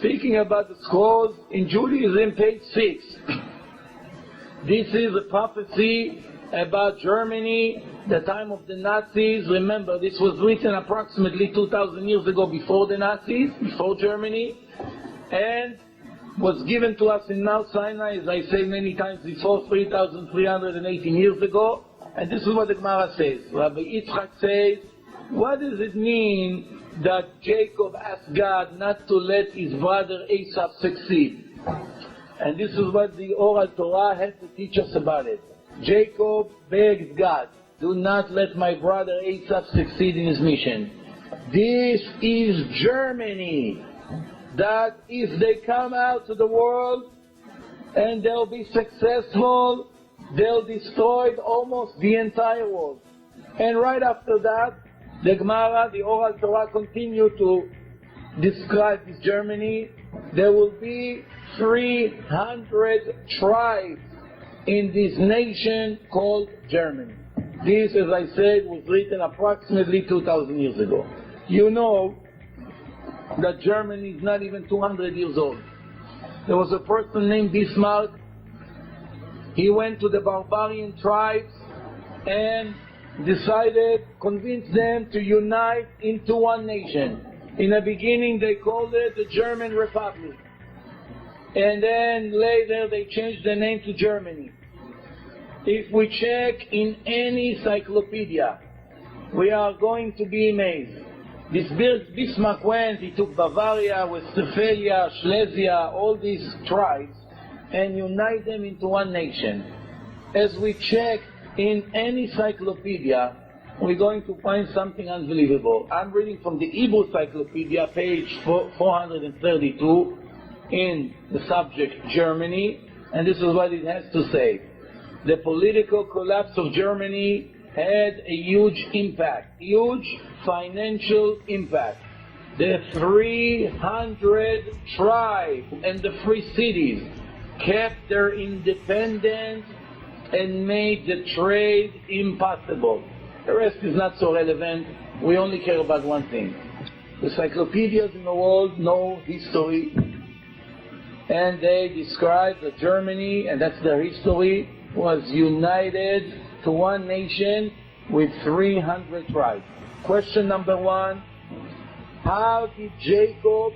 speaking about the scrolls in Judaism, page 6. This is a prophecy about Germany, the time of the Nazis. Remember, this was written approximately 2,000 years ago, before the Nazis, before Germany, and was given to us in Mount Sinai, as I say many times before, 3,318 years ago. And this is what the Gemara says. Rabbi Yitzchak says, what does it mean that Jacob asked God not to let his brother Esau succeed? And this is what the oral Torah has to teach us about it. Jacob begged God, do not let my brother Esau succeed in his mission. This is Germany, that if they come out to the world and they'll be successful, they'll destroy almost the entire world. And right after that, the Gemara, the oral Torah, continue to describe this Germany. There will be 300 tribes in this nation called Germany. This, as I said, was written approximately 2,000 years ago. You know that Germany is not even 200 years old. There was a person named Bismarck. He went to the barbarian tribes and convinced them to unite into one nation. In the beginning they called it the German Republic. And then later they changed the name to Germany. If we check in any encyclopedia, we are going to be amazed. This Bismarck went, he took Bavaria, Westphalia, Silesia, all these tribes, and unite them into one nation. As we check in any encyclopedia, we're going to find something unbelievable. I'm reading from the Hebrew Encyclopedia, page 432, in the subject Germany, and this is what it has to say. The political collapse of Germany had a huge impact, huge financial impact. The 300 tribes and the free cities kept their independence and made the trade impossible. The rest is not so relevant. We only care about one thing. The encyclopedias in the world know history, and they describe that Germany, and that's their history, was united to one nation with 300 tribes. Question number one, how did Jacob,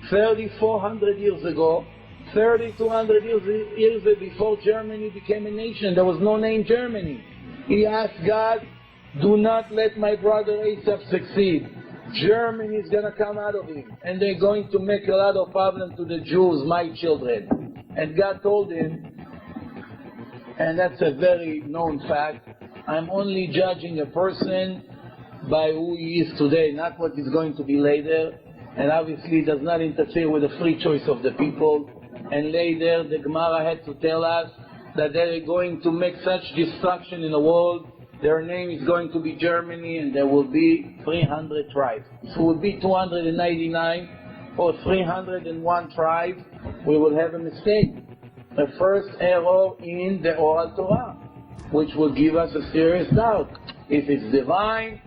3,400 years ago, 3,200 years before Germany became a nation, there was no name Germany. He asked God, do not let my brother Esau succeed. Germany is going to come out of him, and they're going to make a lot of problems to the Jews, my children. And God told him, and that's a very known fact, I'm only judging a person by who he is today, not what he's going to be later. And obviously does not interfere with the free choice of the people. And later the Gemara had to tell us that they're going to make such destruction in the world. Their name is going to be Germany, and there will be 300 tribes. If it would be 299 or 301 tribes, we will have a mistake. The first error in the oral Torah, which will give us a serious doubt. If it's divine,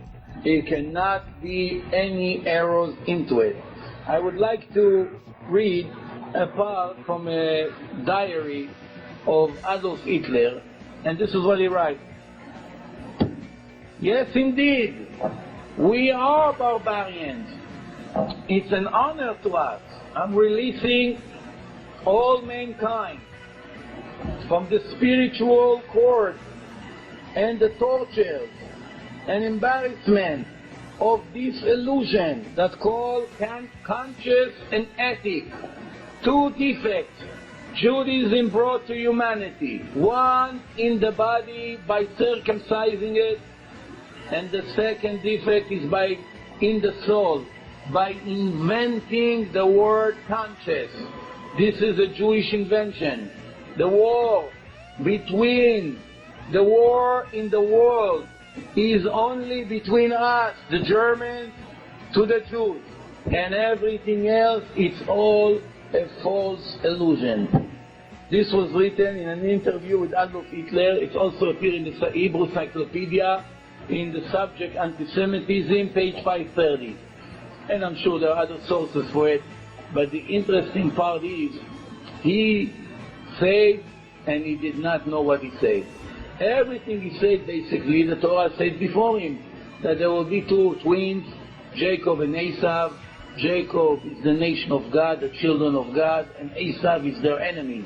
it cannot be any errors into it. I would like to read a part from a diary of Adolf Hitler, and this is what he writes. Yes, indeed, we are barbarians. It's an honor to us. I'm releasing all mankind from the spiritual cords and the tortures and embarrassment of this illusion that's called conscious and ethic. Two defects Judaism brought to humanity. One in the body by circumcising it, and the second defect is in the soul, by inventing the word conscious. This is a Jewish invention. The war in the world is only between us, the Germans, to the Jews. And everything else, it's all a false illusion. This was written in an interview with Adolf Hitler. It also appeared in the Hebrew Encyclopedia in the subject Anti-Semitism, page 530. And I'm sure there are other sources for it. But the interesting part is, he said, and he did not know what he said. Everything he said, basically, the Torah said before him, that there will be two twins, Jacob and Esau. Jacob is the nation of God, the children of God, and Esau is their enemies.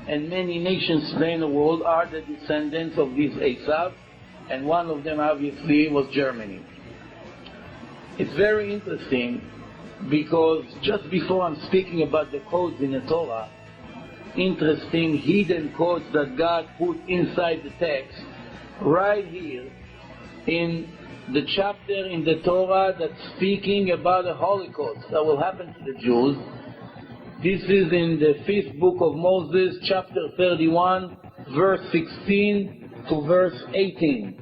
And many nations in the world are the descendants of this Esau, and one of them obviously was Germany. It's very interesting because just before I'm speaking about the codes in the Torah, interesting hidden codes that God put inside the text, right here in the chapter in the Torah that's speaking about the Holocaust that will happen to the Jews. This is in the 5th book of Moses, chapter 31, verse 16 to verse 18.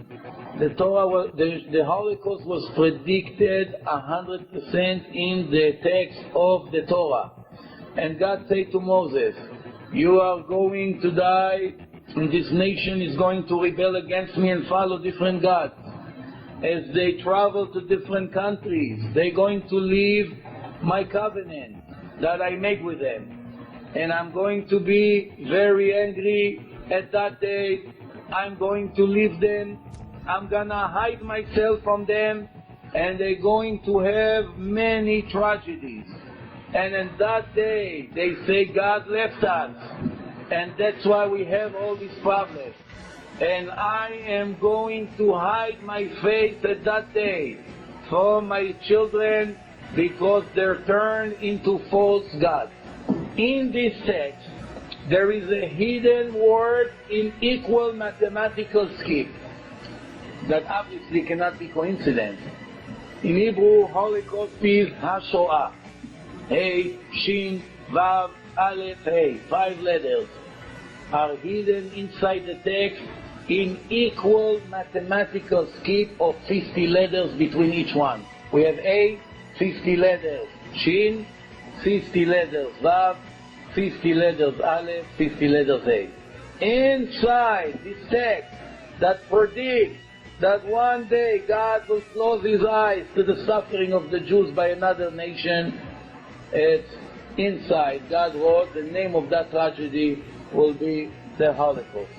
The Holocaust was predicted 100% in the text of the Torah. And God said to Moses, you are going to die, and this nation is going to rebel against me and follow different gods. As they travel to different countries, they're going to leave my covenant that I make with them. And I'm going to be very angry at that day. I'm going to leave them. I'm going to hide myself from them. And they're going to have many tragedies. And in that day, they say God left us. And that's why we have all these problems. And I am going to hide my face at that day from my children because they're turned into false gods. In this text, there is a hidden word in equal mathematical scheme that obviously cannot be coincidence. In Hebrew, Holocaust is HaShoah. Hey, Shin, Vav, Aleph, Hey. 5 letters are hidden inside the text in equal mathematical skip of 50 letters between each one. We have A, 50 letters, Shin, 50 letters, Vav, 50 letters, Aleph, 50 letters, A. Inside this text that predicts that one day God will close his eyes to the suffering of the Jews by another nation, it's inside God wrote the name of that tragedy will be the Holocaust.